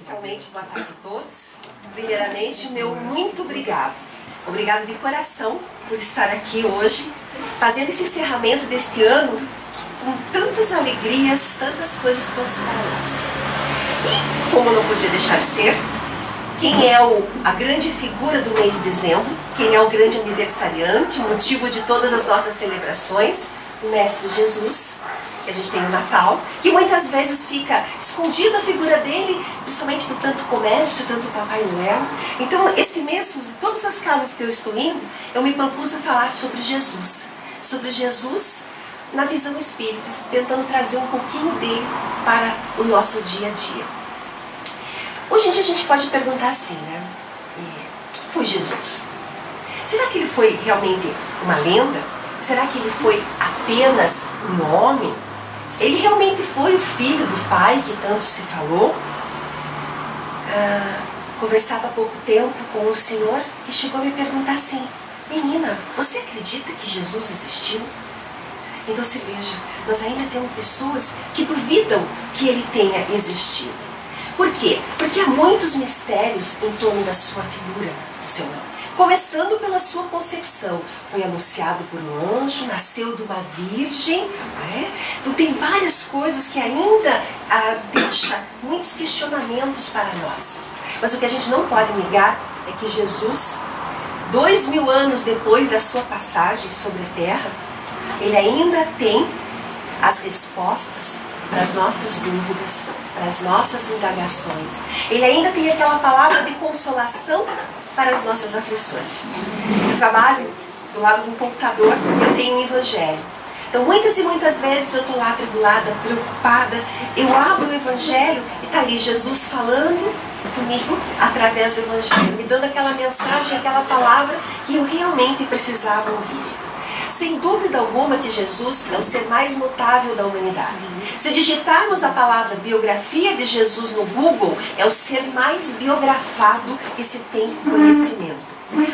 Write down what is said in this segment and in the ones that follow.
Especialmente, boa tarde a todos. Primeiramente, meu muito obrigado. Obrigado de coração por estar aqui hoje, fazendo esse encerramento deste ano com tantas alegrias, tantas coisas trouxe para nós. E, como não podia deixar de ser, quem é a grande figura do mês de dezembro, quem é o grande aniversariante, motivo de todas as nossas celebrações, o Mestre Jesus, que a gente tem no Natal, que muitas vezes fica escondida a figura dele, principalmente por tanto comércio, tanto Papai Noel. Então, esse mês, em todas as casas que eu estou indo, eu me propus a falar sobre Jesus na visão espírita, tentando trazer um pouquinho dele para o nosso dia a dia. Hoje em dia a gente pode perguntar assim, né? Quem foi Jesus? Será que ele foi realmente uma lenda? Será que ele foi apenas um homem? Ele realmente foi o filho do Pai que tanto se falou? Conversava há pouco tempo com um senhor que chegou a me perguntar assim: menina, você acredita que Jesus existiu? Então se veja, nós ainda temos pessoas que duvidam que ele tenha existido. Por quê? Porque há muitos mistérios em torno da sua figura, do seu nome. Começando pela sua concepção, foi anunciado por um anjo, nasceu de uma virgem, né? Então tem várias coisas que ainda deixam muitos questionamentos para nós. Mas o que a gente não pode negar é que Jesus, 2000 anos depois da sua passagem sobre a terra, ele ainda tem as respostas para as nossas dúvidas, para as nossas indagações. Ele ainda tem aquela palavra de consolação para as nossas aflições. Eu trabalho do lado de um computador e eu tenho um evangelho. Então muitas e muitas vezes eu estou lá atribulada, preocupada, eu abro o evangelho e está ali Jesus falando comigo através do evangelho, me dando aquela mensagem, aquela palavra que eu realmente precisava ouvir. Sem dúvida alguma que Jesus é o ser mais notável da humanidade. Se digitarmos a palavra biografia de Jesus no Google, é o ser mais biografado que se tem conhecimento.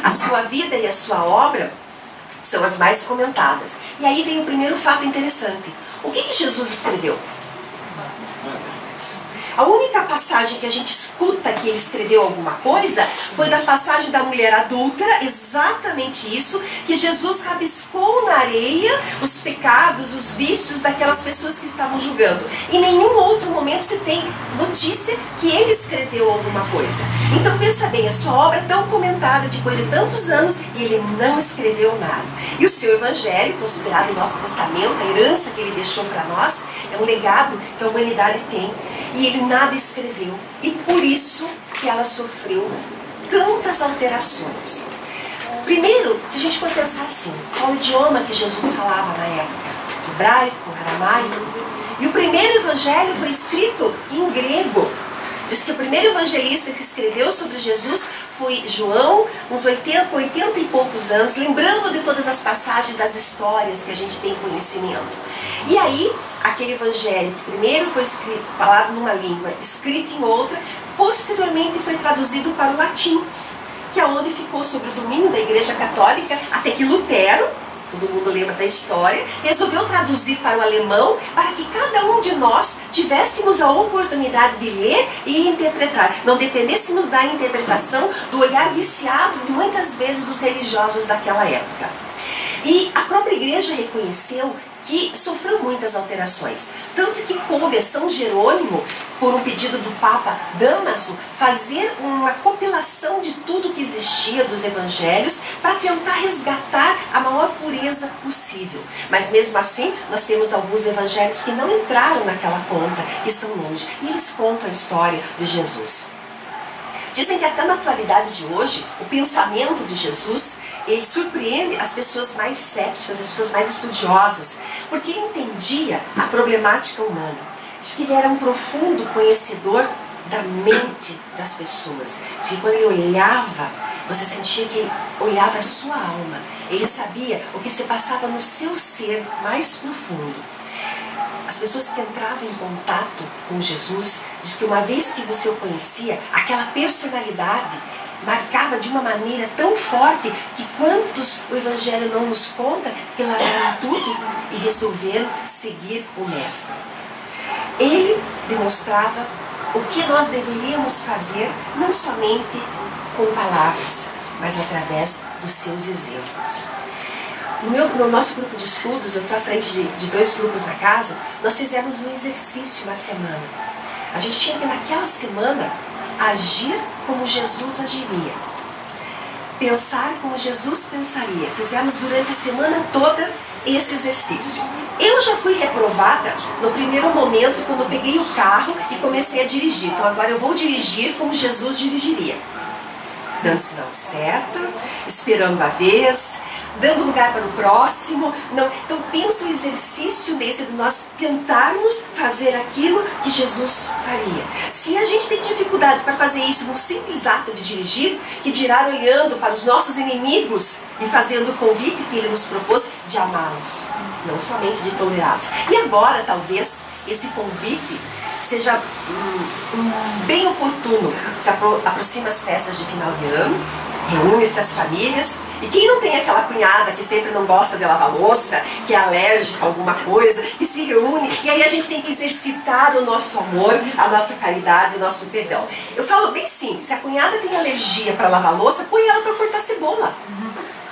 A sua vida e a sua obra são as mais comentadas. E aí vem o primeiro fato interessante. O que Jesus escreveu? A única passagem que a gente escuta que ele escreveu alguma coisa foi da passagem da mulher adúltera, exatamente isso, que Jesus rabiscou na areia os pecados, os vícios daquelas pessoas que estavam julgando. Em nenhum outro momento se tem notícia que ele escreveu alguma coisa. Então pensa bem, a sua obra é tão comentada depois de tantos anos e ele não escreveu nada. E o seu evangelho, considerado o nosso testamento, a herança que ele deixou para nós, é um legado que a humanidade tem. E ele nada escreveu. E por isso que ela sofreu tantas alterações. Primeiro, se a gente for pensar assim, qual o idioma que Jesus falava na época? Hebraico, aramaico. E o primeiro evangelho foi escrito em grego. Diz que o primeiro evangelista que escreveu sobre Jesus foi João, uns 80 e poucos anos, lembrando de todas as passagens das histórias que a gente tem conhecimento. E aí, aquele evangelho que primeiro foi escrito, falado numa língua, escrito em outra, posteriormente foi traduzido para o latim, que é onde ficou sob o domínio da Igreja Católica, até que Lutero, todo mundo lembra da história, resolveu traduzir para o alemão, para que cada um de nós tivéssemos a oportunidade de ler e interpretar. Não dependêssemos da interpretação, do olhar viciado, muitas vezes, dos religiosos daquela época. E a própria igreja reconheceu que sofreu muitas alterações. Tanto que coube a São Jerônimo, por um pedido do Papa Damaso, fazer uma compilação de tudo que existia dos evangelhos para tentar resgatar a maior pureza possível. Mas mesmo assim, nós temos alguns evangelhos que não entraram naquela conta, que estão longe. E eles contam a história de Jesus. Dizem que até na atualidade de hoje, o pensamento de Jesus, ele surpreende as pessoas mais céticas, as pessoas mais estudiosas, porque ele entendia a problemática humana. Diz que ele era um profundo conhecedor da mente das pessoas. Diz que quando ele olhava, você sentia que ele olhava a sua alma. Ele sabia o que se passava no seu ser mais profundo. As pessoas que entravam em contato com Jesus, diz que uma vez que você o conhecia, aquela personalidade marcava de uma maneira tão forte que quantos o Evangelho não nos conta, que largaram tudo e resolveram seguir o Mestre. Ele demonstrava o que nós deveríamos fazer, não somente com palavras, mas através dos seus exemplos. No nosso grupo de estudos, eu estou à frente de 2 grupos na casa, nós fizemos um exercício uma semana. A gente tinha que, naquela semana, agir como Jesus agiria. Pensar como Jesus pensaria. Fizemos durante a semana toda esse exercício. Eu já fui reprovada no primeiro momento, quando eu peguei o carro e comecei a dirigir. Então agora eu vou dirigir como Jesus dirigiria. Dando sinal de seta, esperando a vez, dando lugar para o próximo. Não. Então pensa o exercício desse de nós tentarmos fazer aquilo que Jesus faria. Se a gente tem dificuldade para fazer isso num simples ato de dirigir, que dirá olhando para os nossos inimigos e fazendo o convite que Ele nos propôs de amá-los, não somente de tolerá-los. E agora talvez esse convite seja bem oportuno. Se aproxima as festas de final de ano, reúne-se as famílias, e quem não tem aquela cunhada que sempre não gosta de lavar louça, que é alérgica a alguma coisa, que se reúne, e aí a gente tem que exercitar o nosso amor, a nossa caridade, o nosso perdão. Eu falo bem simples, se a cunhada tem alergia para lavar louça, põe ela para cortar cebola.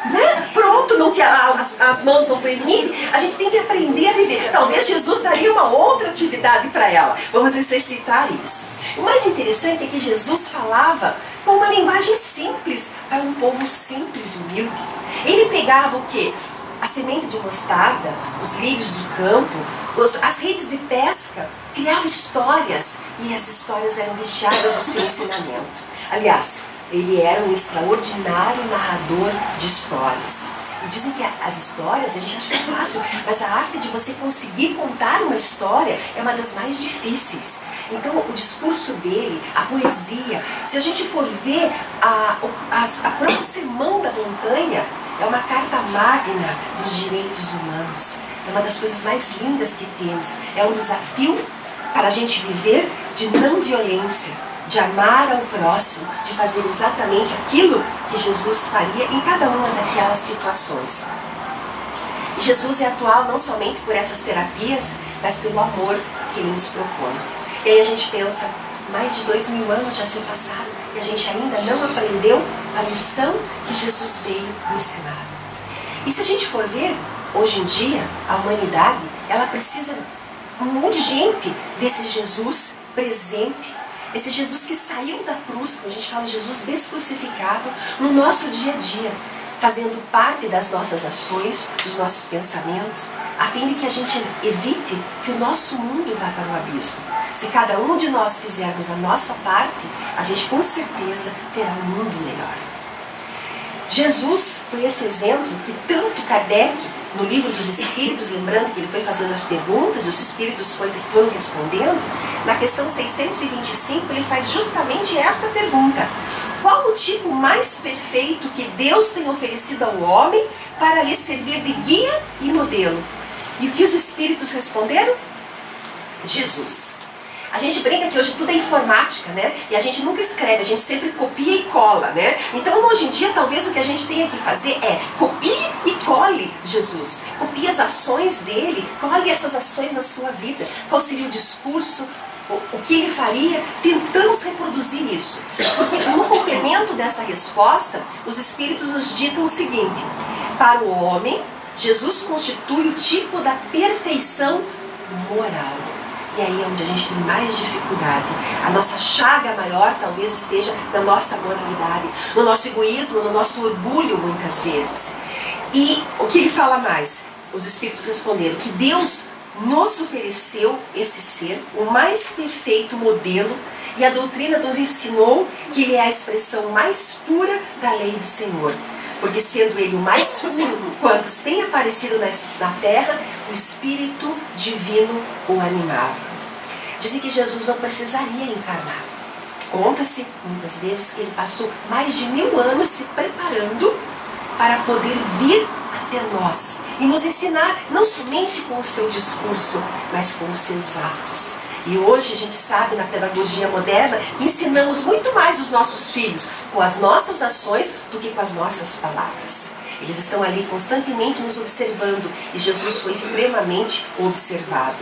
Né? Pronto, não que as mãos não permitem, a gente tem que aprender a viver. Talvez Jesus daria uma outra atividade para ela. Vamos exercitar isso. O mais interessante é que Jesus falava com uma linguagem simples para um povo simples e humilde. Ele pegava o quê? A semente de mostarda, os lírios do campo, as redes de pesca, criava histórias, e as histórias eram recheadas do seu ensinamento. Aliás, ele era um extraordinário narrador de histórias. E dizem que as histórias, a gente acha que é fácil, mas a arte de você conseguir contar uma história é uma das mais difíceis. Então, o discurso dele, a poesia, se a gente for ver a própria Sermão da Montanha, é uma carta magna dos direitos humanos. É uma das coisas mais lindas que temos. É um desafio para a gente viver de não violência, de amar ao próximo, de fazer exatamente aquilo que Jesus faria em cada uma daquelas situações. E Jesus é atual não somente por essas terapias, mas pelo amor que Ele nos propõe. E aí a gente pensa, mais de 2000 anos já se passaram e a gente ainda não aprendeu a lição que Jesus veio ensinar. E se a gente for ver, hoje em dia, a humanidade, ela precisa urgente desse Jesus presente, esse Jesus que saiu da cruz, a gente fala Jesus descrucificado, no nosso dia a dia, fazendo parte das nossas ações, dos nossos pensamentos, a fim de que a gente evite que o nosso mundo vá para o abismo. Se cada um de nós fizermos a nossa parte, a gente com certeza terá um mundo melhor. Jesus foi esse exemplo que tanto Kardec, no livro dos Espíritos, lembrando que ele foi fazendo as perguntas, e os Espíritos foram respondendo, na questão 625 ele faz justamente esta pergunta: qual o tipo mais perfeito que Deus tem oferecido ao homem para lhe servir de guia e modelo? E o que os Espíritos responderam? Jesus. A gente brinca que hoje tudo é informática, né? E a gente nunca escreve, a gente sempre copia e cola, né? Então, hoje em dia, talvez o que a gente tenha que fazer é copie e cole Jesus. Copie as ações dele, cole essas ações na sua vida. Qual seria o discurso, o que ele faria? Tentamos reproduzir isso. Porque no complemento dessa resposta, os Espíritos nos ditam o seguinte: para o homem, Jesus constitui o tipo da perfeição moral. E aí é onde a gente tem mais dificuldade. A nossa chaga maior talvez esteja na nossa moralidade, no nosso egoísmo, no nosso orgulho muitas vezes. E o que ele fala mais? Os Espíritos responderam que Deus nos ofereceu esse ser, o mais perfeito modelo, e a doutrina nos ensinou que ele é a expressão mais pura da lei do Senhor. Porque sendo ele o mais puro, quantos têm aparecido na terra, o Espírito Divino o animava. Dizem que Jesus não precisaria encarnar. Conta-se muitas vezes que ele passou mais de 1000 anos se preparando para poder vir até nós e nos ensinar, não somente com o seu discurso, mas com os seus atos. E hoje a gente sabe, na pedagogia moderna, que ensinamos muito mais os nossos filhos com as nossas ações do que com as nossas palavras. Eles estão ali constantemente nos observando, e Jesus foi extremamente observado.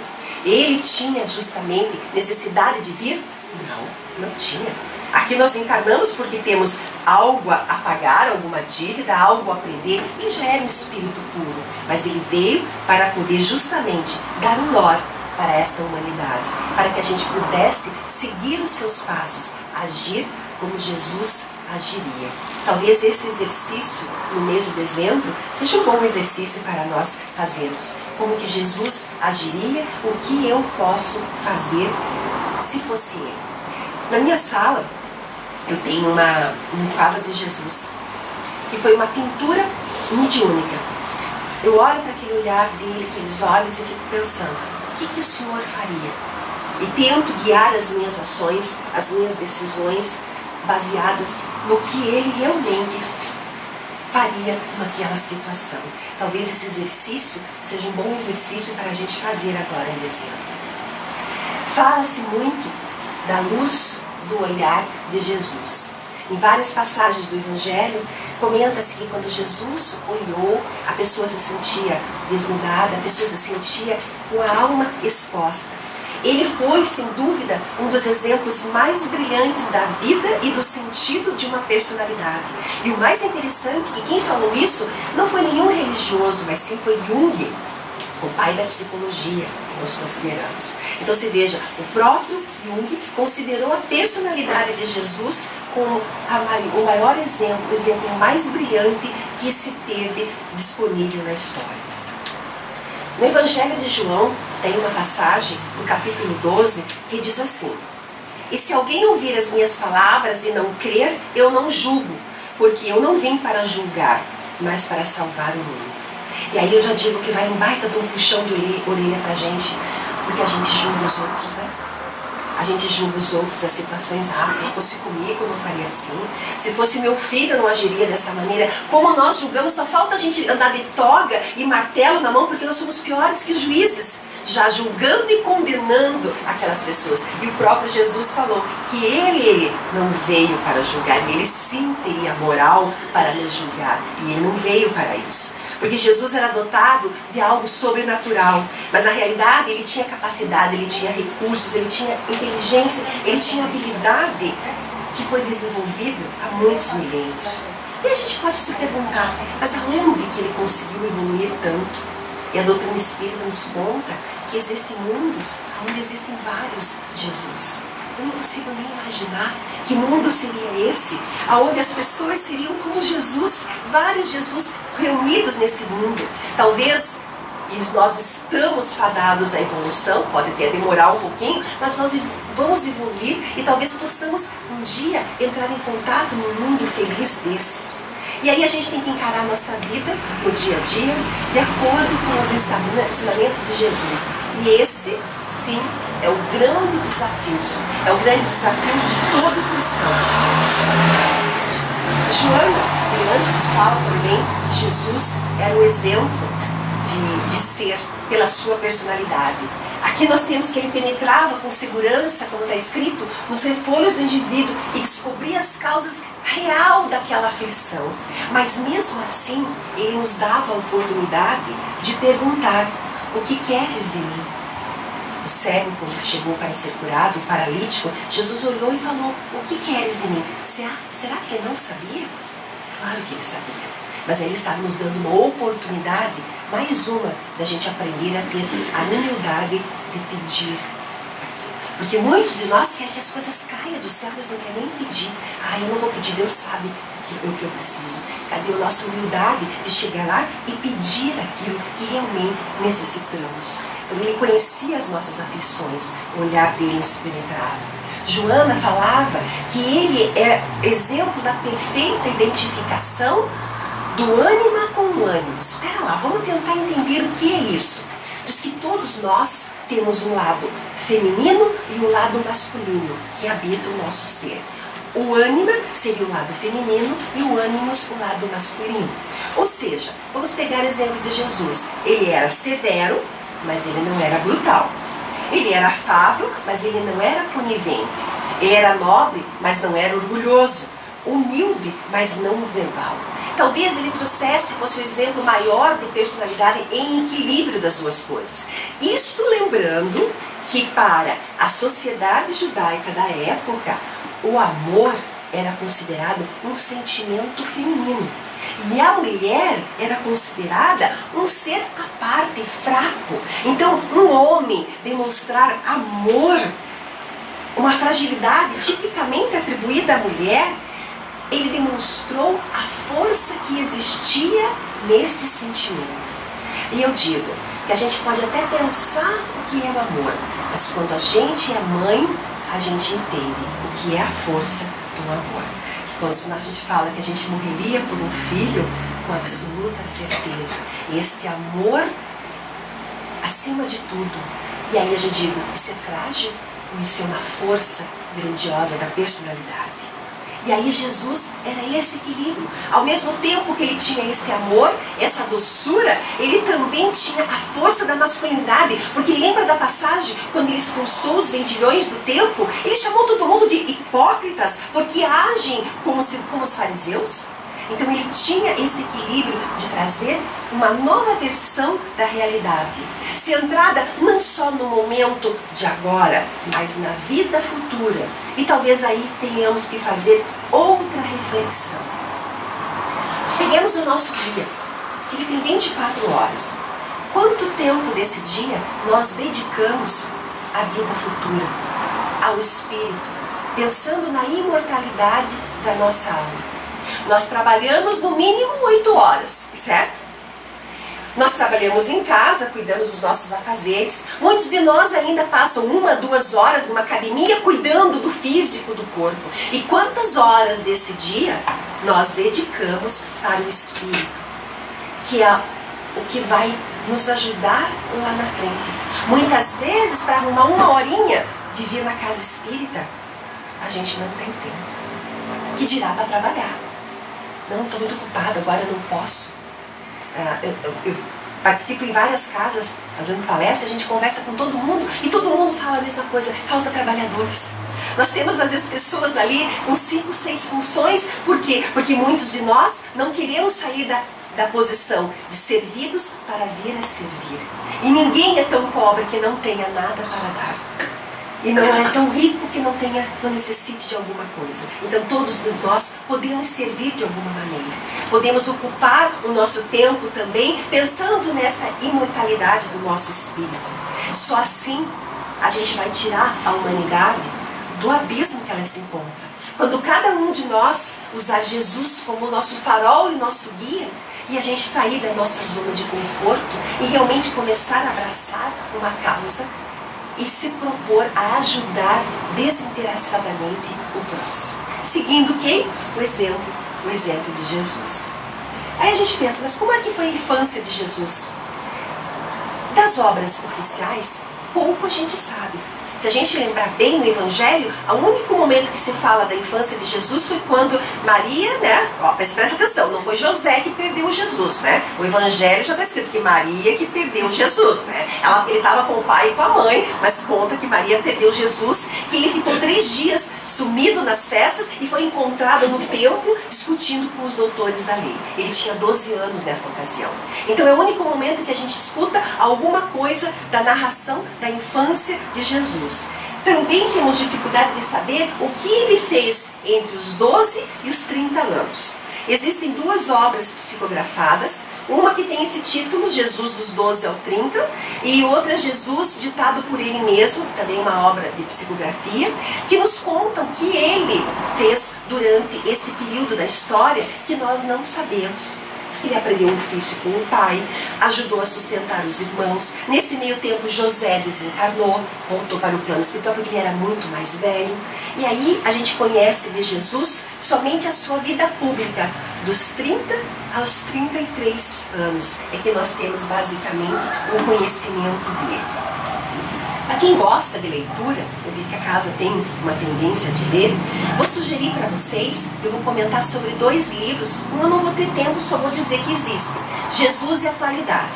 Ele tinha justamente necessidade de vir? Não, não tinha. Aqui nós encarnamos porque temos algo a pagar, alguma dívida, algo a aprender. Ele já era um espírito puro, mas ele veio para poder justamente dar um norte para esta humanidade, para que a gente pudesse seguir os seus passos, agir como Jesus agiria. Talvez esse exercício no mês de dezembro seja um bom exercício para nós fazermos. Como que Jesus agiria, o que eu posso fazer se fosse ele. Na minha sala, eu tenho um quadro de Jesus, que foi uma pintura mediúnica. Eu olho para aquele olhar dele, aqueles olhos, e fico pensando, o que o Senhor faria? E tento guiar as minhas ações, as minhas decisões, baseadas no que ele realmente faria naquela situação. Talvez esse exercício seja um bom exercício para a gente fazer agora em dezembro. Fala-se muito da luz do olhar de Jesus. Em várias passagens do Evangelho, comenta-se que quando Jesus olhou, a pessoa se sentia desnudada, a pessoa se sentia com a alma exposta. Ele foi, sem dúvida, um dos exemplos mais brilhantes da vida e do sentido de uma personalidade. E o mais interessante é que quem falou isso não foi nenhum religioso, mas sim foi Jung, o pai da psicologia, que nós consideramos. Então se veja, o próprio Jung considerou a personalidade de Jesus como o maior exemplo, o exemplo mais brilhante que se teve disponível na história. No Evangelho de João, tem uma passagem, no capítulo 12, que diz assim: e se alguém ouvir as minhas palavras e não crer, eu não julgo, porque eu não vim para julgar, mas para salvar o mundo. E aí eu já digo que vai um baita de um puxão de orelha pra gente, porque a gente julga os outros, né? A gente julga os outros, as situações, se fosse comigo eu não faria assim, se fosse meu filho eu não agiria desta maneira. Como nós julgamos, só falta a gente andar de toga e martelo na mão, porque nós somos piores que os juízes, já julgando e condenando aquelas pessoas. E o próprio Jesus falou que ele não veio para julgar, ele sim teria moral para nos julgar, e ele não veio para isso. Porque Jesus era dotado de algo sobrenatural, mas na realidade ele tinha capacidade, ele tinha recursos, ele tinha inteligência, ele tinha habilidade que foi desenvolvido há muitos milênios. E a gente pode se perguntar, mas aonde que ele conseguiu evoluir tanto? E a doutrina espírita nos conta que existem mundos onde existem vários Jesus. Eu não consigo nem imaginar que mundo seria esse, onde as pessoas seriam como Jesus, vários Jesus reunidos neste mundo. Talvez nós estamos fadados à evolução, pode até demorar um pouquinho, mas nós vamos evoluir e talvez possamos um dia entrar em contato num mundo feliz desse. E aí a gente tem que encarar a nossa vida no dia a dia de acordo com os ensinamentos de Jesus. E esse, sim, é o grande desafio. É o grande desafio de todo cristão. Joana de Ângeles fala também que Jesus era um exemplo de ser pela sua personalidade. Aqui nós temos que ele penetrava com segurança, como está escrito, nos refolhos do indivíduo e descobria as causas real daquela aflição. Mas mesmo assim, ele nos dava a oportunidade de perguntar: o que queres de mim? O cego, quando chegou para ser curado, o paralítico, Jesus olhou e falou: o que queres de mim? Será que ele não sabia? Claro que ele sabia. Mas ele estava nos dando uma oportunidade, mais uma, da gente aprender a ter a humildade de pedir aquilo. Porque muitos de nós querem que as coisas caiam do céu, mas não querem nem pedir. Eu não vou pedir, Deus sabe o que eu preciso. Cadê a nossa humildade de chegar lá e pedir aquilo que realmente necessitamos? Então ele conhecia as nossas aflições, o olhar dele nos penetrava. Joana falava que ele é exemplo da perfeita identificação do ânima com o ânimo. Espera lá, vamos tentar entender o que é isso. Diz que todos nós temos um lado feminino e um lado masculino que habita o nosso ser. O ânima seria o lado feminino e o ânimos o lado masculino. Ou seja, vamos pegar o exemplo de Jesus. Ele era severo, mas ele não era brutal. Ele era afável, mas ele não era conivente. Ele era nobre, mas não era orgulhoso. Humilde, mas não verbal. Talvez ele fosse o exemplo maior de personalidade em equilíbrio das duas coisas. Isto lembrando que para a sociedade judaica da época, o amor era considerado um sentimento feminino. E a mulher era considerada um ser à parte, fraco. Então, um homem demonstrar amor, uma fragilidade tipicamente atribuída à mulher, ele demonstrou a força que existia neste sentimento. E eu digo que a gente pode até pensar o que é o amor, mas quando a gente é mãe, a gente entende o que é a força do amor. Quando a gente fala que a gente morreria por um filho, com absoluta certeza, este amor acima de tudo. E aí eu digo, isso é frágil ou isso é uma força grandiosa da personalidade? E aí Jesus era esse equilíbrio. Ao mesmo tempo que ele tinha este amor, essa doçura, ele também tinha a força da masculinidade. Porque lembra da passagem, quando ele expulsou os vendilhões do templo, ele chamou todo mundo de hipócritas, porque agem como os fariseus. Então ele tinha esse equilíbrio de trazer uma nova versão da realidade, centrada não só no momento de agora, mas na vida futura. E talvez aí tenhamos que fazer outra reflexão. Peguemos o nosso dia, que ele tem 24 horas. Quanto tempo desse dia nós dedicamos à vida futura, ao Espírito, pensando na imortalidade da nossa alma? Nós trabalhamos no mínimo 8 horas, certo? Nós trabalhamos em casa, cuidamos dos nossos afazeres. Muitos de nós ainda passam 1, 2 horas numa academia cuidando do físico do corpo. E quantas horas desse dia nós dedicamos para o Espírito, que é o que vai nos ajudar lá na frente. Muitas vezes, para arrumar 1 horinha de vir na casa espírita, a gente não tem tempo. Que dirá para trabalhar? Não, estou muito ocupada, agora eu não posso. Eu participo em várias casas fazendo palestra, a gente conversa com todo mundo e todo mundo fala a mesma coisa, falta trabalhadores. Nós temos às vezes pessoas ali com 5, 6 funções. Por quê? Porque muitos de nós não queremos sair da posição de servidos para vir a servir. E ninguém é tão pobre que não tenha nada para dar. E não é tão rico que não necessite de alguma coisa. Então todos nós podemos servir de alguma maneira. Podemos ocupar o nosso tempo também pensando nessa imortalidade do nosso espírito. Só assim a gente vai tirar a humanidade do abismo que ela se encontra. Quando cada um de nós usar Jesus como nosso farol e nosso guia, e a gente sair da nossa zona de conforto e realmente começar a abraçar uma causa e se propor a ajudar desinteressadamente o próximo. Seguindo quem? O exemplo de Jesus. Aí a gente pensa, mas como é que foi a infância de Jesus? Das obras oficiais, pouco a gente sabe. Se a gente lembrar bem no Evangelho, o único momento que se fala da infância de Jesus foi quando Maria, né? Presta atenção, não foi José que perdeu Jesus, né? O Evangelho já está escrito que Maria que perdeu Jesus, né? Ele estava com o pai e com a mãe, mas conta que Maria perdeu Jesus, que ele ficou 3 dias sumido nas festas e foi encontrado no templo discutindo com os doutores da lei. Ele tinha 12 anos nesta ocasião. Então é o único momento que a gente escuta alguma coisa da narração da infância de Jesus. Também temos dificuldade de saber o que ele fez entre os 12 e os 30 anos. Existem 2 obras psicografadas, uma que tem esse título, Jesus dos 12 ao 30, e outra, Jesus ditado por ele mesmo, também uma obra de psicografia, que nos contam o que ele fez durante esse período da história que nós não sabemos. Diz que ele aprendeu um ofício com o pai, ajudou a sustentar os irmãos. Nesse meio tempo, José desencarnou, voltou para o plano espiritual porque ele era muito mais velho. E aí a gente conhece de Jesus somente a sua vida pública, dos 30 aos 33 anos. É que nós temos basicamente um conhecimento dele. Para quem gosta de leitura, eu vi que a casa tem uma tendência de ler, vou sugerir para vocês, eu vou comentar sobre 2 livros, um eu não vou ter tempo, só vou dizer que existem, Jesus e Atualidade.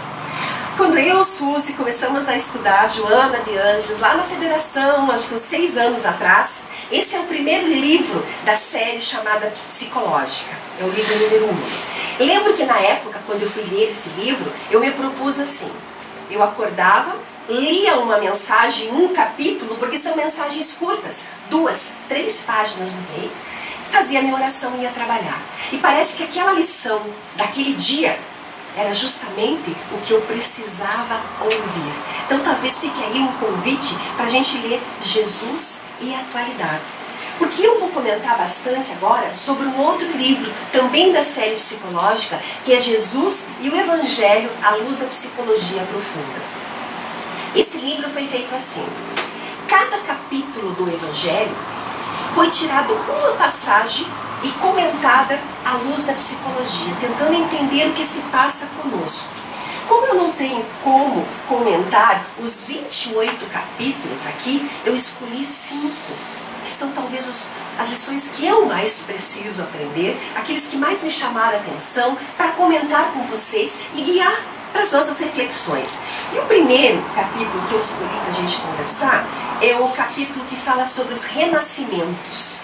Quando eu e Suzy começamos a estudar Joana de Ângeles, lá na Federação, acho que uns 6 anos atrás, esse é o primeiro livro da série chamada Psicológica. É o livro número 1. Lembro que na época, quando eu fui ler esse livro, eu me propus assim. Eu acordava, lia uma mensagem, um capítulo, porque são mensagens curtas, 2, 3 páginas no meio, fazia a minha oração e ia trabalhar. E parece que aquela lição daquele dia era justamente o que eu precisava ouvir. Então talvez fique aí um convite para a gente ler Jesus e a Atualidade. Porque eu vou comentar bastante agora sobre um outro livro, também da série psicológica, que é Jesus e o Evangelho à luz da psicologia profunda. Esse livro foi feito assim. Cada capítulo do Evangelho foi tirado uma passagem e comentada à luz da psicologia, tentando entender o que se passa conosco. Como eu não tenho como comentar os 28 capítulos aqui, eu escolhi 5, que são talvez as lições que eu mais preciso aprender, aqueles que mais me chamaram a atenção, para comentar com vocês e guiar para as nossas reflexões. E o primeiro capítulo que eu escolhi para a gente conversar é o capítulo que fala sobre os renascimentos.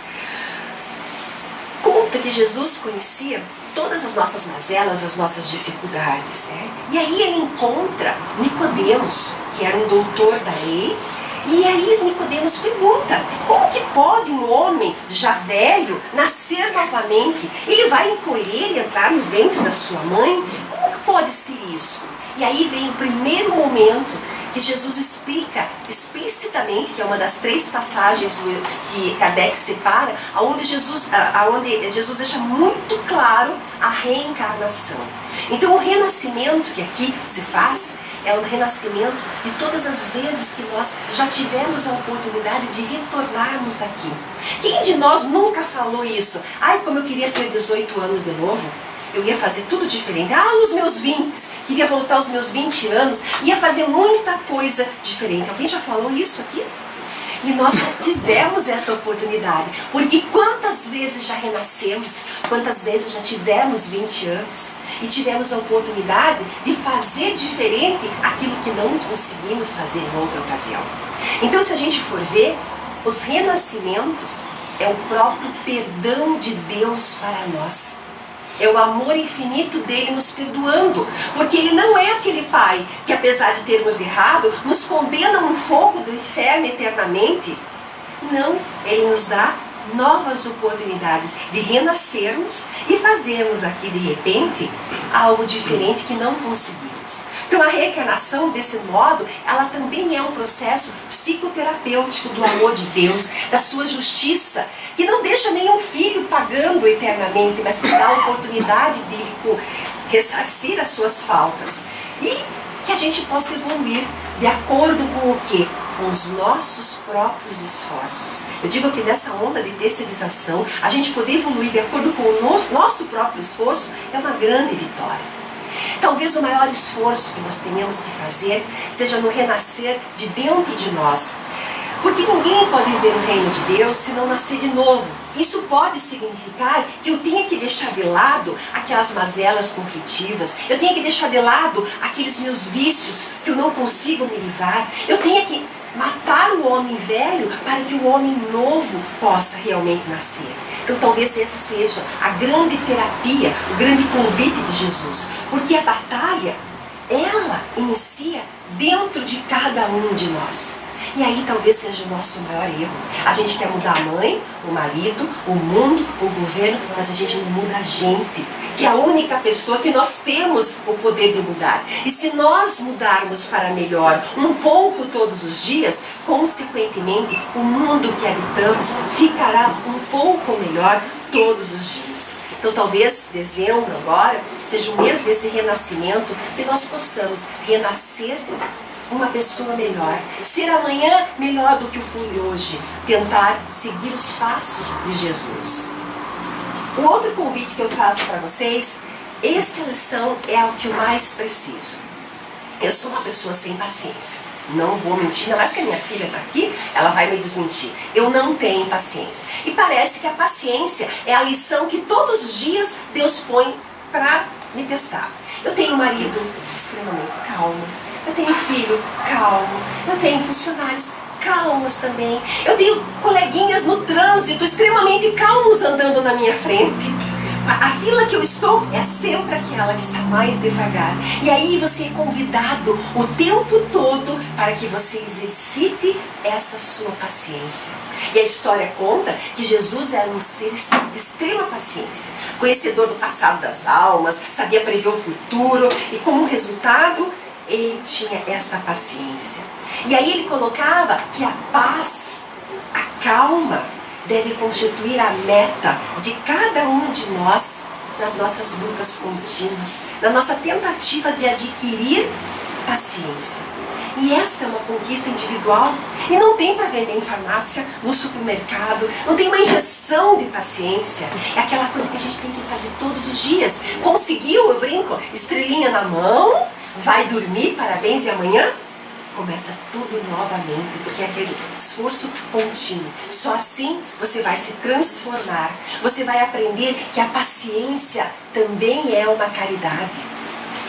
Conta que Jesus conhecia todas as nossas mazelas, as nossas dificuldades, né? E aí ele encontra Nicodemos, que era um doutor da lei, e aí Nicodemos pergunta: como que pode um homem já velho nascer novamente? Ele vai encolher e entrar no ventre da sua mãe? Como que pode ser isso? E aí vem o primeiro momento que Jesus explica explicitamente, que é uma das 3 passagens que Kardec separa, onde Jesus deixa muito claro a reencarnação. Então o renascimento que aqui se faz é um renascimento de todas as vezes que nós já tivemos a oportunidade de retornarmos aqui. Quem de nós nunca falou isso? Ai, como eu queria ter 18 anos de novo. Eu ia fazer tudo diferente. Os meus 20, queria voltar aos meus 20 anos, ia fazer muita coisa diferente. Alguém já falou isso aqui? E nós já tivemos essa oportunidade. Porque quantas vezes já renascemos, quantas vezes já tivemos 20 anos e tivemos a oportunidade de fazer diferente aquilo que não conseguimos fazer em outra ocasião. Então, se a gente for ver, os renascimentos é o próprio perdão de Deus para nós. É o amor infinito dele nos perdoando. Porque ele não é aquele pai que, apesar de termos errado, nos condena a um fogo do inferno eternamente. Não, ele nos dá novas oportunidades de renascermos e fazermos aqui, de repente, algo diferente que não conseguimos. Então a reencarnação, desse modo, ela também é um processo psicoterapêutico do amor de Deus, da sua justiça, que não deixa nenhum filho pagando eternamente, mas que dá a oportunidade de ressarcir as suas faltas. E que a gente possa evoluir de acordo com o quê? Com os nossos próprios esforços. Eu digo que nessa onda de terceirização, a gente poder evoluir de acordo com o nosso próprio esforço é uma grande vitória. Talvez o maior esforço que nós tenhamos que fazer seja no renascer de dentro de nós. Porque ninguém pode ver o reino de Deus se não nascer de novo. Isso pode significar que eu tenha que deixar de lado aquelas mazelas conflitivas, eu tenha que deixar de lado aqueles meus vícios que eu não consigo me livrar, eu tenha que matar o homem velho para que o homem novo possa realmente nascer. Então talvez essa seja a grande terapia, o grande convite de Jesus. Porque a batalha, ela inicia dentro de cada um de nós. E aí talvez seja o nosso maior erro. A gente quer mudar a mãe, o marido, o mundo, o governo, mas a gente não muda a gente, que é a única pessoa que nós temos o poder de mudar. E se nós mudarmos para melhor um pouco todos os dias, consequentemente o mundo que habitamos ficará um pouco melhor todos os dias. Então talvez dezembro agora seja o mês desse renascimento, que nós possamos renascer uma pessoa melhor, ser amanhã melhor do que eu fui hoje, tentar seguir os passos de Jesus. O outro convite que eu faço para vocês, esta lição é o que eu mais preciso. Eu sou uma pessoa sem paciência, não vou mentir, ainda mais que a minha filha está aqui, ela vai me desmentir. Eu não tenho paciência. E parece que a paciência é a lição que todos os dias Deus põe para me testar. Eu tenho um marido extremamente calmo, eu tenho filho calmo, eu tenho funcionários calmos também, eu tenho coleguinhas no trânsito extremamente calmos andando na minha frente. A fila que eu estou é sempre aquela que está mais devagar. E aí você é convidado o tempo todo para que você exercite esta sua paciência. E a história conta que Jesus era um ser de extrema paciência, conhecedor do passado das almas, sabia prever o futuro e como resultado ele tinha esta paciência. E aí ele colocava que a paz, a calma, deve constituir a meta de cada um de nós nas nossas lutas contínuas, na nossa tentativa de adquirir paciência. E esta é uma conquista individual e não tem para vender em farmácia, no supermercado, não tem uma injeção de paciência. É aquela coisa que a gente tem que fazer todos os dias. Conseguiu, eu brinco, estrelinha na mão, vai dormir, parabéns, e amanhã começa tudo novamente, porque é aquele esforço contínuo. Só assim você vai se transformar. Você vai aprender que a paciência também é uma caridade.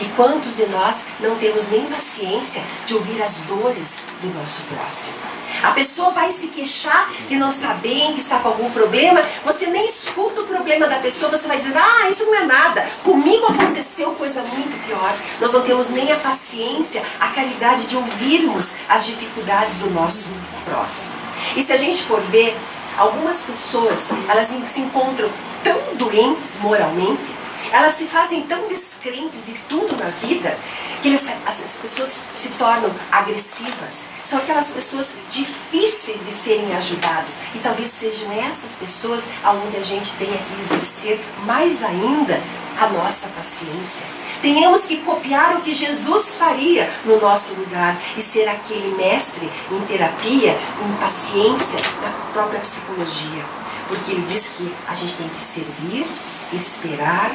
E quantos de nós não temos nem paciência de ouvir as dores do nosso próximo? A pessoa vai se queixar que não está bem, que está com algum problema. Você nem escuta o problema da pessoa, você vai dizer, ah, isso não é nada. Comigo aconteceu coisa muito pior. Nós não temos nem a paciência, a caridade de ouvirmos as dificuldades do nosso próximo. E se a gente for ver, algumas pessoas, elas se encontram tão doentes moralmente, elas se fazem tão descrentes de tudo na vida, que as pessoas se tornam agressivas. São aquelas pessoas difíceis de serem ajudadas. E talvez sejam essas pessoas onde a gente tenha que exercer mais ainda a nossa paciência. Tenhamos que copiar o que Jesus faria no nosso lugar e ser aquele mestre em terapia, em paciência, da própria psicologia. Porque ele diz que a gente tem que servir, esperar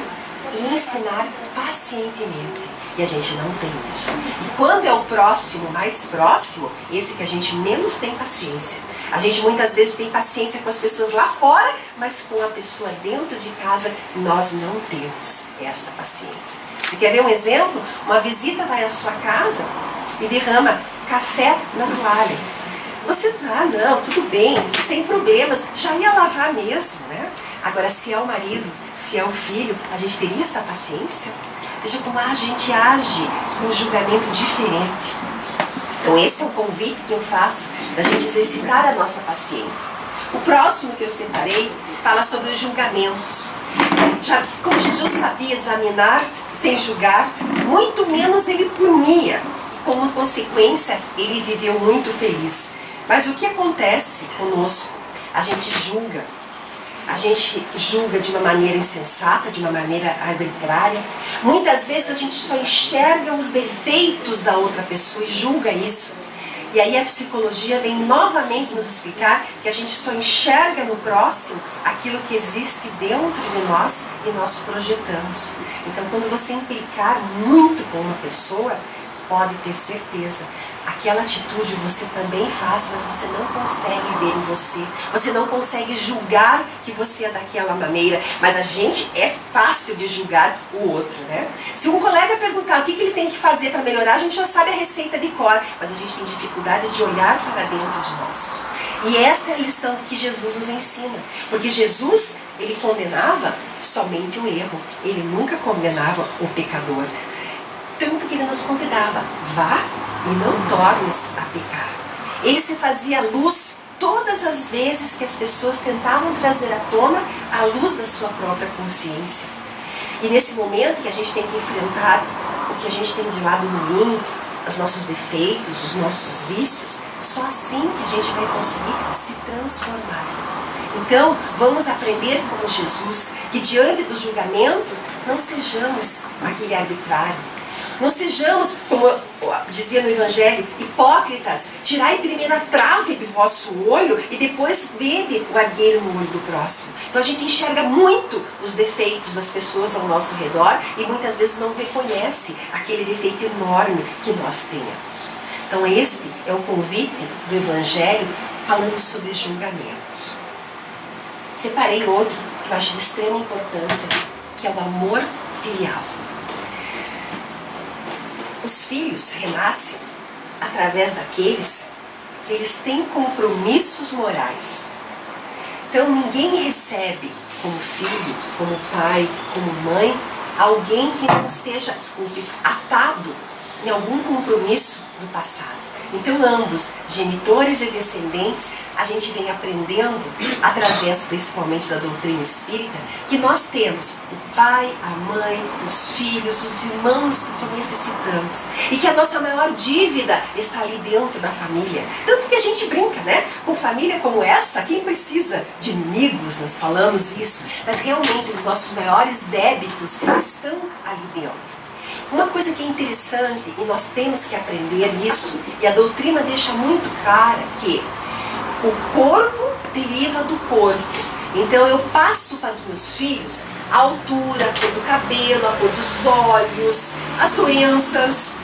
e ensinar pacientemente. E a gente não tem isso. E quando é o próximo, mais próximo, esse que a gente menos tem paciência. A gente muitas vezes tem paciência com as pessoas lá fora, mas com a pessoa dentro de casa, nós não temos esta paciência. Você quer ver um exemplo? Uma visita vai à sua casa e derrama café na toalha. Você diz, ah não, tudo bem, sem problemas, já ia lavar mesmo, né? Agora, se é o marido, se é o filho, a gente teria esta paciência? Veja como a gente age com um julgamento diferente. Então esse é o convite que eu faço, da gente exercitar a nossa paciência. O próximo que eu separei fala sobre os julgamentos. Já como Jesus sabia examinar sem julgar, muito menos ele punia. Como consequência, ele viveu muito feliz. Mas o que acontece conosco? A gente julga. A gente julga de uma maneira insensata, de uma maneira arbitrária. Muitas vezes a gente só enxerga os defeitos da outra pessoa e julga isso. E aí a psicologia vem novamente nos explicar que a gente só enxerga no próximo aquilo que existe dentro de nós e nós projetamos. Então quando você implicar muito com uma pessoa, pode ter certeza, aquela atitude você também faz, mas você não consegue ver em você. Você não consegue julgar que você é daquela maneira. Mas a gente é fácil de julgar o outro, né? Se um colega perguntar o que ele tem que fazer para melhorar, a gente já sabe a receita de cor. Mas a gente tem dificuldade de olhar para dentro de nós. E esta é a lição que Jesus nos ensina. Porque Jesus, ele condenava somente o erro. Ele nunca condenava o pecador. Tanto que ele nos convidava, vá e não tornes a pecar. Ele se fazia luz todas as vezes que as pessoas tentavam trazer à tona a luz da sua própria consciência. E nesse momento que a gente tem que enfrentar o que a gente tem de lado ruim, os nossos defeitos, os nossos vícios, só assim que a gente vai conseguir se transformar. Então, vamos aprender como Jesus, que diante dos julgamentos, não sejamos aquele arbitrário. Não sejamos, como dizia no Evangelho, hipócritas. Tirai primeiro a trave do vosso olho e depois vede o argueiro no olho do próximo. Então a gente enxerga muito os defeitos das pessoas ao nosso redor e muitas vezes não reconhece aquele defeito enorme que nós tenhamos. Então este é o convite do Evangelho falando sobre julgamentos. Separei outro que eu acho de extrema importância, que é o amor filial. os filhos renascem através daqueles que eles têm compromissos morais. Então ninguém recebe como filho, como pai, como mãe, alguém que não esteja, atado em algum compromisso do passado. Então ambos, genitores e descendentes, a gente vem aprendendo, através principalmente da doutrina espírita, que nós temos o pai, a mãe, os filhos, os irmãos que necessitamos. E que a nossa maior dívida está ali dentro da família. Tanto que a gente brinca, né? Com família como essa, quem precisa de inimigos, nós falamos isso. Mas realmente os nossos maiores débitos estão ali dentro. Uma coisa que é interessante, e nós temos que aprender isso, e a doutrina deixa muito clara que o corpo deriva do corpo. Então eu passo para os meus filhos a altura, a cor do cabelo, a cor dos olhos, as doenças,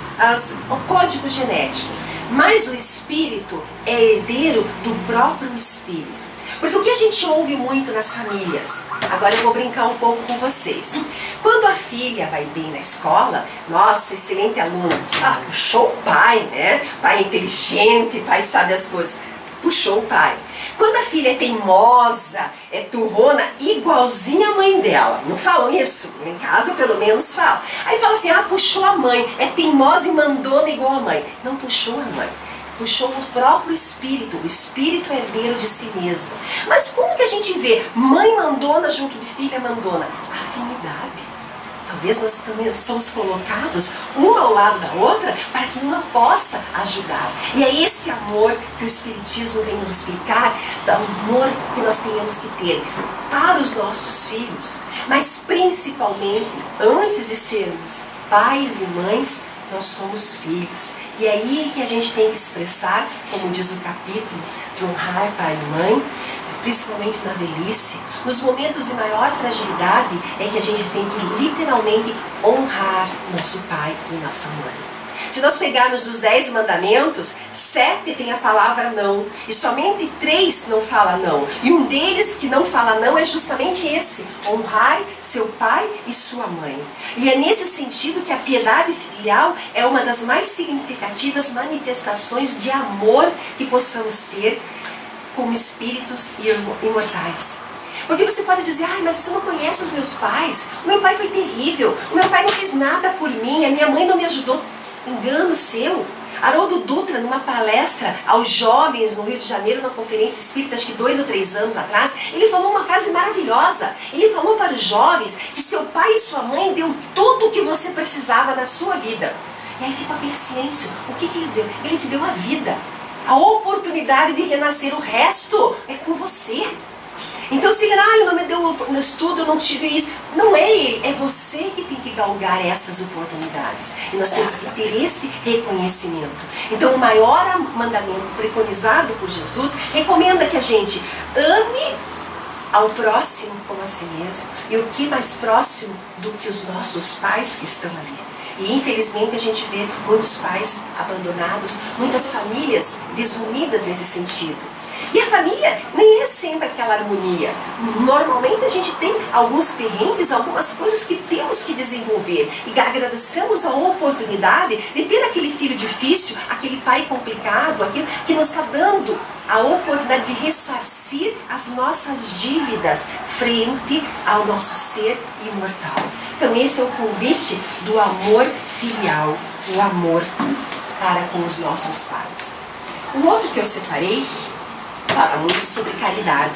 o código genético. Mas o espírito é herdeiro do próprio espírito. Porque o que a gente ouve muito nas famílias, agora eu vou brincar um pouco com vocês. Quando a filha vai bem na escola, nossa, excelente aluno, puxou o pai, né? Pai inteligente, pai sabe as coisas, puxou o pai. Quando a filha é teimosa, é turrona, igualzinha a mãe dela. Não falam isso? Em casa pelo menos falam. Aí fala assim, puxou a mãe, é teimosa e mandona igual a mãe. Não puxou a mãe. Puxou o próprio espírito, o espírito herdeiro de si mesmo. Mas como que a gente vê mãe mandona junto de filha mandona? A afinidade. Talvez nós também somos colocados uma ao lado da outra para que uma possa ajudar. E é esse amor que o Espiritismo vem nos explicar, o amor que nós tenhamos que ter para os nossos filhos. Mas principalmente, antes de sermos pais e mães, nós somos filhos. E é aí que a gente tem que expressar, como diz o capítulo, de honrar pai e mãe, principalmente na velhice. Nos momentos de maior fragilidade é que a gente tem que literalmente honrar nosso pai e nossa mãe. Se nós pegarmos os 10 mandamentos, 7 tem a palavra não, e somente 3 não fala não. E um deles que não fala não é justamente esse: honrar seu pai e sua mãe. E é nesse sentido que a piedade filial é uma das mais significativas manifestações de amor que possamos ter como espíritos imortais. Porque você pode dizer, mas você não conhece os meus pais, o meu pai foi terrível, o meu pai não fez nada por mim, a minha mãe não me ajudou. Engano seu. Haroldo Dutra, numa palestra aos jovens no Rio de Janeiro, na conferência espírita, acho que 2 ou 3 anos atrás, ele falou uma frase maravilhosa. Ele falou para os jovens que seu pai e sua mãe deu tudo o que você precisava na sua vida. E aí ficou aquele silêncio. O que ele deu? Ele te deu a vida, a oportunidade de renascer. O resto é com você. Então se ele não me deu no estudo, eu não tive isso. Não é ele, é você que tem que galgar essas oportunidades. E nós temos que ter este reconhecimento. Então o maior mandamento preconizado por Jesus recomenda que a gente ame ao próximo como a si mesmo. E o que mais próximo do que os nossos pais que estão ali. E infelizmente a gente vê muitos pais abandonados, muitas famílias desunidas nesse sentido. E a família nem é sempre aquela harmonia. Normalmente a gente tem alguns perrengues, algumas coisas que temos que desenvolver. E agradecemos a oportunidade de ter aquele filho difícil, aquele pai complicado, aquilo que nos está dando a oportunidade de ressarcir as nossas dívidas frente ao nosso ser imortal. Então esse é o convite do amor filial, o amor para com os nossos pais. Um outro que eu separei fala muito sobre caridade,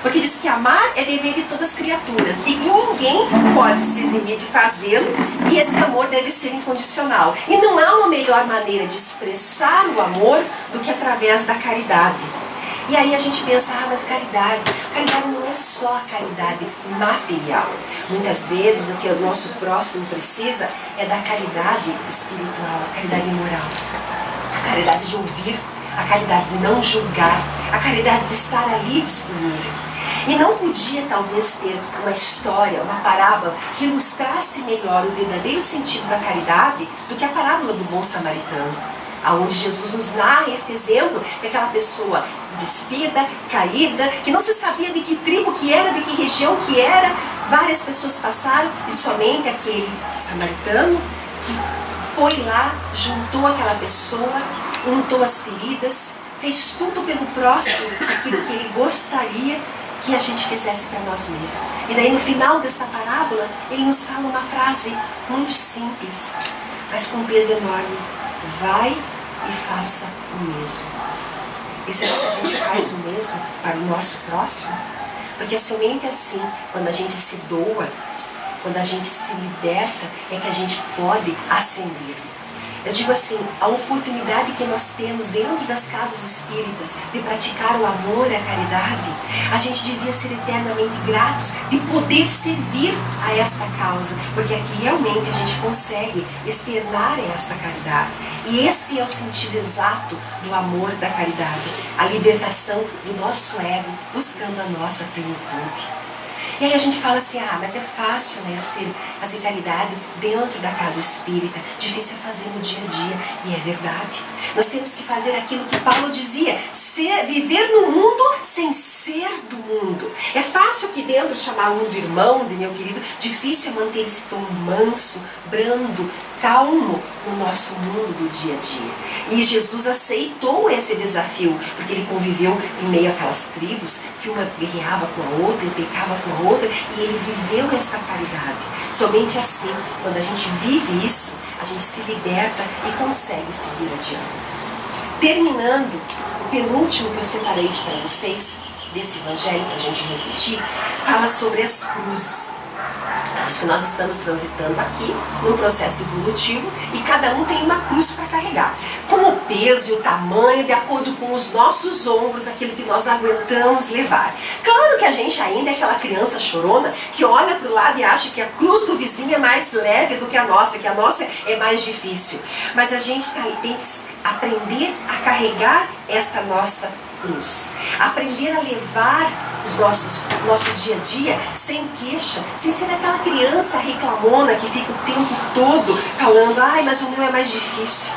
porque diz que amar é dever de todas as criaturas e que ninguém pode se eximir de fazê-lo, e esse amor deve ser incondicional. E não há uma melhor maneira de expressar o amor do que através da caridade. E aí a gente pensa, mas caridade não é só a caridade material. Muitas vezes o que o nosso próximo precisa é da caridade espiritual, a caridade moral, a caridade de ouvir, a caridade de não julgar, a caridade de estar ali disponível. E não podia talvez ter uma história, uma parábola que ilustrasse melhor o verdadeiro sentido da caridade do que a parábola do bom samaritano, aonde Jesus nos narra este exemplo de aquela pessoa despida, caída, que não se sabia de que tribo que era, de que região que era. Várias pessoas passaram e somente aquele samaritano que foi lá, juntou aquela pessoa, untou as feridas, fez tudo pelo próximo, aquilo que ele gostaria que a gente fizesse para nós mesmos. E daí no final desta parábola, ele nos fala uma frase muito simples, mas com um peso enorme: vai e faça o mesmo. E será que a gente faz o mesmo para o nosso próximo? Porque somente assim, quando a gente se doa, quando a gente se liberta, é que a gente pode ascender. Eu digo assim, a oportunidade que nós temos dentro das casas espíritas de praticar o amor e a caridade, a gente devia ser eternamente gratos de poder servir a esta causa, porque aqui realmente a gente consegue externar esta caridade. E esse é o sentido exato do amor, da caridade, a libertação do nosso ego, buscando a nossa plenitude. E aí a gente fala assim, mas é fácil, né, fazer caridade dentro da casa espírita, difícil é fazer no dia a dia. E é verdade. Nós temos que fazer aquilo que Paulo dizia, viver no mundo sem ser do mundo. É fácil aqui dentro chamar um do irmão, de meu querido, difícil é manter esse tom manso, brando, calmo no nosso mundo do dia a dia. E Jesus aceitou esse desafio, porque ele conviveu em meio àquelas tribos que uma guerreava com a outra e pecava com a outra, e ele viveu esta caridade. Somente assim, quando a gente vive isso, a gente se liberta e consegue seguir adiante. Terminando, o penúltimo que eu separei para vocês, desse evangelho para a gente refletir, fala sobre as cruzes. Diz que nós estamos transitando aqui num processo evolutivo e cada um tem uma cruz para carregar, com o peso e o tamanho de acordo com os nossos ombros, aquilo que nós aguentamos levar. Claro que a gente ainda é aquela criança chorona que olha para o lado e acha que a cruz do vizinho é mais leve do que a nossa é mais difícil. Mas a gente tem que aprender a carregar esta nossa cruz. Aprender a levar nosso dia a dia sem queixa, sem ser aquela criança reclamona que fica o tempo todo falando, mas o meu é mais difícil.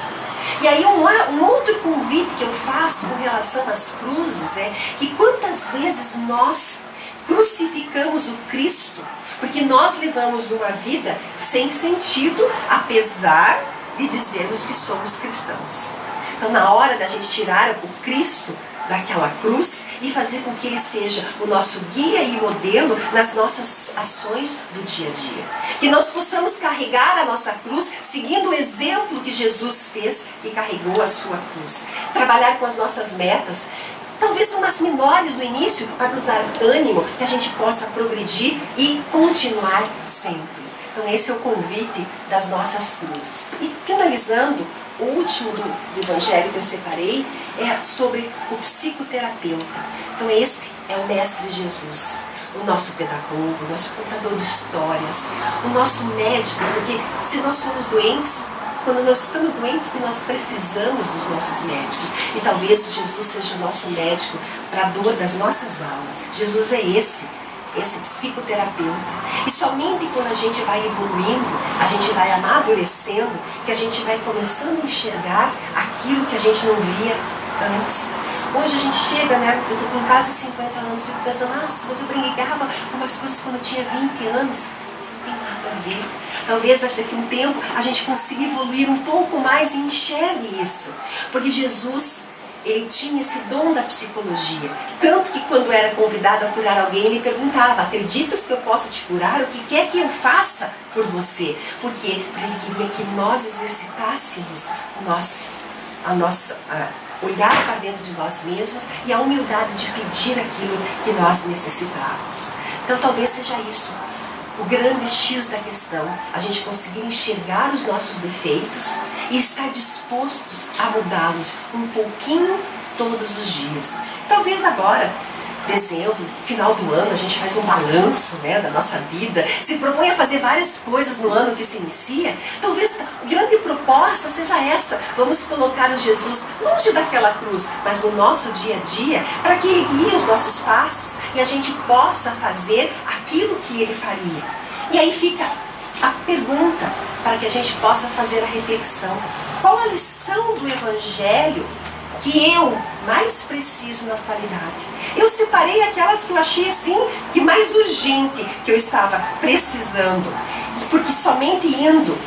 E aí um outro convite que eu faço com relação às cruzes é que quantas vezes nós crucificamos o Cristo, porque nós levamos uma vida sem sentido, apesar de dizermos que somos cristãos. Então na hora da gente tirar o Cristo daquela cruz e fazer com que ele seja o nosso guia e modelo nas nossas ações do dia a dia. Que nós possamos carregar a nossa cruz seguindo o exemplo que Jesus fez, que carregou a sua cruz. Trabalhar com as nossas metas, talvez são umas menores no início, para nos dar ânimo, que a gente possa progredir e continuar sempre. Então esse é o convite das nossas cruzes. E finalizando, o último do evangelho que eu separei é sobre o psicoterapeuta. Então este é o Mestre Jesus, o nosso pedagogo, o nosso contador de histórias, o nosso médico, porque se nós somos doentes, quando nós estamos doentes, que nós precisamos dos nossos médicos. E talvez Jesus seja o nosso médico para a dor das nossas almas. Jesus é esse psicoterapeuta. E somente quando a gente vai evoluindo, a gente vai amadurecendo, que a gente vai começando a enxergar aquilo que a gente não via antes. Hoje a gente chega, né? Eu estou com quase 50 anos, fico pensando, mas eu brigava com umas coisas quando eu tinha 20 anos. Não tem nada a ver. Talvez daqui a um tempo a gente consiga evoluir um pouco mais e enxergue isso. Porque Jesus, ele tinha esse dom da psicologia. Tanto que quando era convidado a curar alguém, ele perguntava, acreditas que eu possa te curar? O que quer que eu faça por você? Por quê? Porque ele queria que nós exercitássemos olhar para dentro de nós mesmos e a humildade de pedir aquilo que nós necessitávamos. Então talvez seja isso, o grande X da questão, a gente conseguir enxergar os nossos defeitos e estar dispostos a mudá-los um pouquinho todos os dias. Talvez agora, dezembro, final do ano, a gente faz um balanço, né, da nossa vida, se propõe a fazer várias coisas no ano que se inicia. Talvez a grande proposta seja essa, vamos colocar o Jesus longe daquela cruz, mas no nosso dia a dia, para que ele guie os nossos passos e a gente possa fazer aquilo que ele faria. E aí fica a pergunta para que a gente possa fazer a reflexão. Qual a lição do Evangelho que eu mais preciso na atualidade? Eu separei aquelas que eu achei assim, que mais urgente, que eu estava precisando. Porque somente indo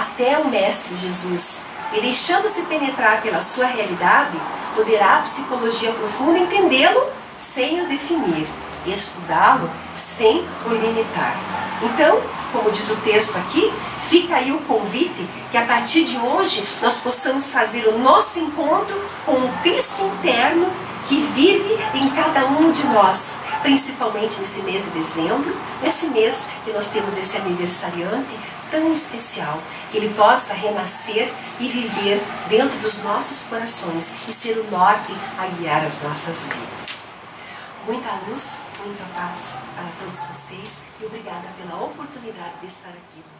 até o Mestre Jesus. E deixando-se penetrar pela sua realidade, poderá a psicologia profunda entendê-lo sem o definir, estudá-lo sem o limitar. Então, como diz o texto aqui, fica aí o convite que a partir de hoje nós possamos fazer o nosso encontro com o Cristo interno que vive em cada um de nós, principalmente nesse mês de dezembro, nesse mês que nós temos esse aniversariante tão especial, que ele possa renascer e viver dentro dos nossos corações e ser o norte a guiar as nossas vidas. Muita luz, muita paz para todos vocês e obrigada pela oportunidade de estar aqui.